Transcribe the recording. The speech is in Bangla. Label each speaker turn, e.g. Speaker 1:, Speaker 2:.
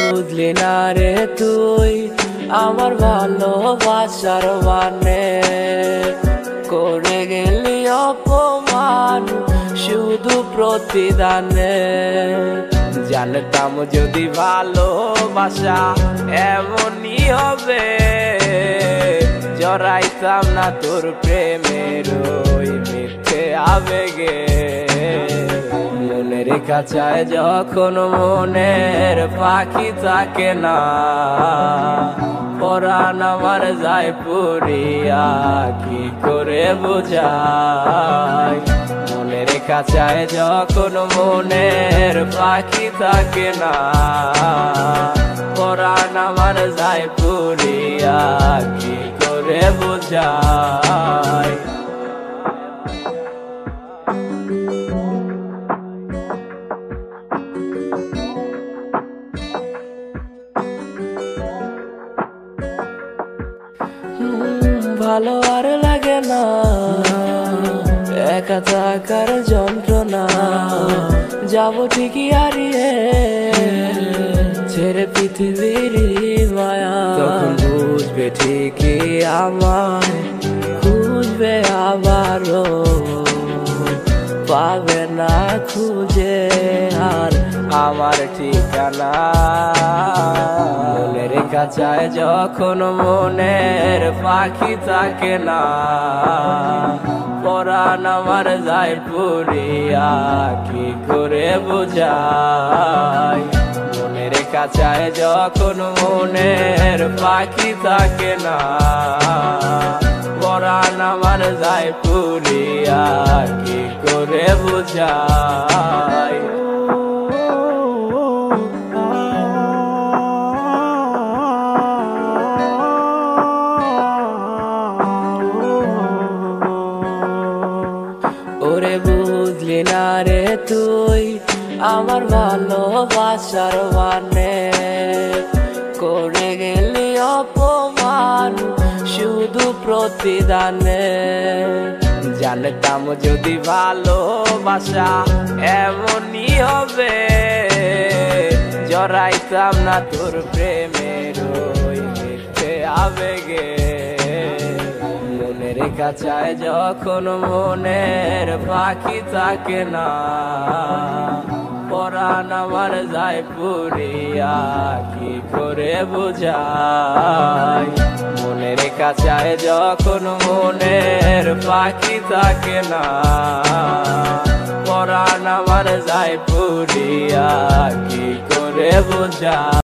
Speaker 1: বুঝলি না রে তুই আমার ভালোবাসার মানে, করে গেলি অপমান শুধু প্রতিদানে। জানতাম যদি ভালোবাসা এমনই হবে, জড়াইতাম না তোর প্রেমের ওই মিথ্যে আবেগে। মনের কাছায় যখন মনের পাখি থাকে না, পরাণ আমার যায় পুরিয়া, কি করে বোঝাই। মনের কাছায় যখন মনের পাখি থাকে না, পরাণ আমার যায় পুরিয়া, কি করে বোঝাই। ভালো আর লাগে না একা থাকার যন্ত্রণা, যাব ঠিকই হারিয়ে ছেড়ে পৃথিবীর মায়া। তখন বুঝবে ঠিকই আমায় খুঁজবে আবারও, পাবে না খুঁজে আর আমার ঠিকানা। মনের কাছায় যখন মনের পাখি থাকে না, পরাণ আমার যায় পুরিয়া, কি করে বোঝাই। মনের কাছায় যখন মনের পাখি থাকে না, পরাণ আমার যায় পুরিয়া, কি করে বোঝাই। ওরে বুঝলি না রে তুই আমার ভালোবাসার মানে, করে গেলি অপমান শুধু প্রতিদানে। জানতাম যদি ভালোবাসা এমনই হবে, জড়াইতাম না তোর প্রেমের ওই মিথ্যে আবেগে। মনের কাছায় যখন মনের পাখি থাকে না, পরাণ আমার যায় পুরিয়া, কি করে বোঝাই। মনের কাছায় যখন মনের পাখি থাকে না, পরাণ আমার যায় পুরিয়া, কি করে বোঝাই।